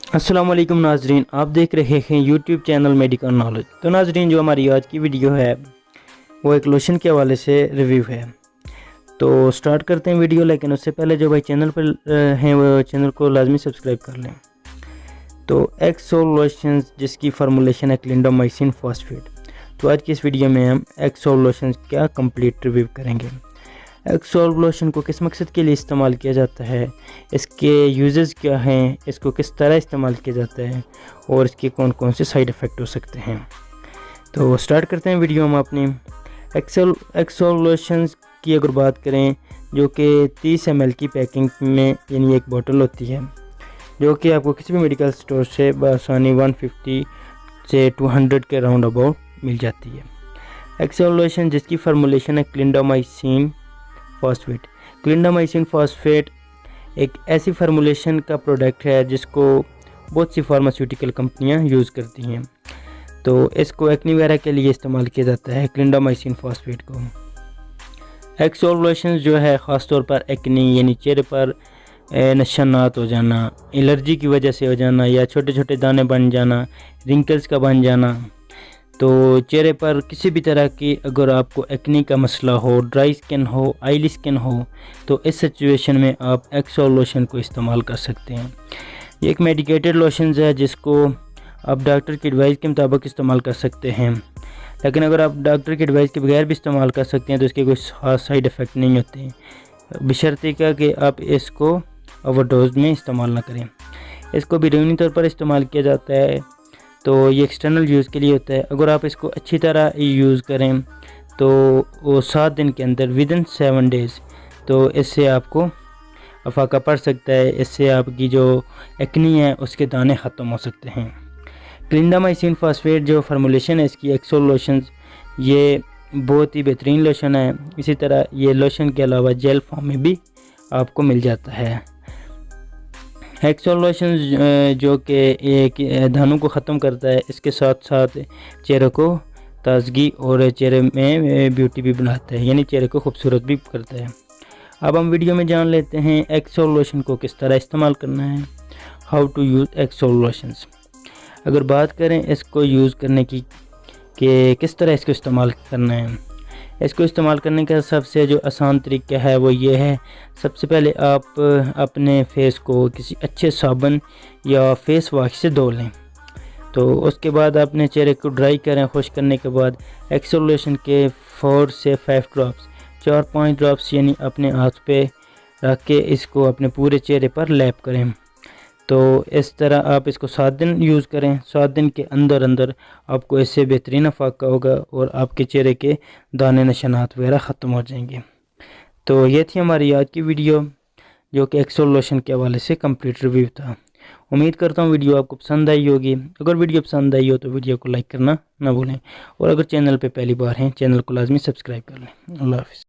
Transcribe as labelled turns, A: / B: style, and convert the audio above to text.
A: अस्सलाम वालेकुम नाजरीन, आप देख रहे हैं यूट्यूब चैनल मेडिकल नॉलेज। तो नाजरीन, जो हमारी आज की वीडियो है वो एक लोशन के हवाले से रिव्यू है। तो स्टार्ट करते हैं वीडियो, लेकिन उससे पहले जो भाई चैनल पर हैं वो चैनल को लाजमी सब्सक्राइब कर लें। तो एक्सोल लोशन जिसकी फार्मूलेशन है क्लिंडामाइसिन फॉस्फेट। तो आज की इस वीडियो में हम एक्सोल लोशन का कंप्लीट रिव्यू करेंगे। एक्सोल लोशन को किस मकसद के लिए इस्तेमाल किया जाता है, इसके यूजेस क्या हैं, इसको किस तरह इस्तेमाल किया जाता है और इसके कौन कौन से साइड इफ़ेक्ट हो सकते हैं। तो स्टार्ट करते हैं वीडियो हम अपनी। एक्सोल लोशन की अगर बात करें, जो कि 30 ml की पैकिंग में यानी एक बोतल होती है, जो कि आपको किसी भी मेडिकल स्टोर से बआसानी 150 से 200 के राउंड अबाउट मिल जाती है। एक्सोल लोशन जिसकी फार्मूलेशन है क्लिंडामाइसिन फॉस्फेट। क्लिंडामाइसिन फॉस्फेट एक ऐसी फार्मूलेशन का प्रोडक्ट है जिसको बहुत सी फार्मास्यूटिकल कंपनियां यूज़ करती हैं। तो इसको एक्ने वगैरह के लिए इस्तेमाल किया जाता है क्लिंडामाइसिन फॉस्फेट को। एक्सोल लोशन जो है ख़ास तौर पर एक्ने यानी चेहरे पर निशानात हो जाना, एलर्जी की वजह से हो जाना, या छोटे छोटे दाने बन जाना, रिंकल्स का बन जाना, तो चेहरे पर किसी भी तरह की अगर आपको एक्ने का मसला हो, ड्राई स्किन हो, ऑयली स्किन हो, तो इस सिचुएशन में आप एक्सोल लोशन को इस्तेमाल कर सकते हैं। ये एक मेडिकेटेड लोशन है जिसको आप डॉक्टर की एडवाइस के मुताबिक इस्तेमाल कर सकते हैं, लेकिन अगर आप डॉक्टर की एडवाइस के बगैर भी इस्तेमाल कर सकते हैं तो इसके कोई खास साइड इफ़ेक्ट नहीं होते हैं, बशर्ते कि आप इसको ओवरडोज में इस्तेमाल ना करें। इसको बैरूनी तौर पर इस्तेमाल किया जाता है, तो ये एक्सटर्नल यूज़ के लिए होता है। अगर आप इसको अच्छी तरह यूज़ करें तो वो 7 दिन के अंदर विदिन 7 डेज़ तो इससे आपको अफाका पड़ सकता है, इससे आपकी जो एक्नी है उसके दाने ख़त्म हो सकते हैं। क्लिंडामाइसिन फॉस्फेट जो फार्मूलेशन है इसकी एक्सोल लोशन, ये बहुत ही बेहतरीन लोशन है। इसी तरह ये लोशन के अलावा जेल फॉर्म में भी आपको मिल जाता है। एक्सोल लोशन जो कि एक दानों को ख़त्म करता है, इसके साथ साथ चेहरे को ताजगी और चेहरे में ब्यूटी भी बनाता है, यानी चेहरे को खूबसूरत भी करता है। अब हम वीडियो में जान लेते हैं एक्सोल लोशन को किस तरह इस्तेमाल करना है, हाउ टू यूज़ एक्सोल लोशंस। अगर बात करें इसको यूज़ करने की कि किस तरह इसको इस्तेमाल करना है, इसको इस्तेमाल करने का सबसे जो आसान तरीका है वो ये है, सबसे पहले आप अपने फेस को किसी अच्छे साबुन या फेस वॉश से धो लें। तो उसके बाद अपने चेहरे को ड्राई करें। खुश करने के बाद एक्सोल लोशन के 4 से 5 ड्रॉप्स 4-5 ड्रॉप्स यानी अपने हाथ पे रख के इसको अपने पूरे चेहरे पर लैप करें। तो इस तरह आप इसको 7 दिन यूज़ करें। 7 दिन के अंदर अंदर आपको इससे बेहतरीन अफाका होगा और आपके चेहरे के दाने निशानात वगैरह ख़त्म हो जाएंगे। तो ये थी हमारी आज की वीडियो, जो कि एक्सोल लोशन के हवाले से कंप्लीट रिव्यू था। उम्मीद करता हूँ वीडियो आपको पसंद आई होगी। अगर वीडियो पसंद आई हो तो वीडियो को लाइक करना ना भूलें, और अगर चैनल पर पहली बार हैं चैनल को लाजमी सब्सक्राइब कर लें। अल्लाह हाफ़िज़।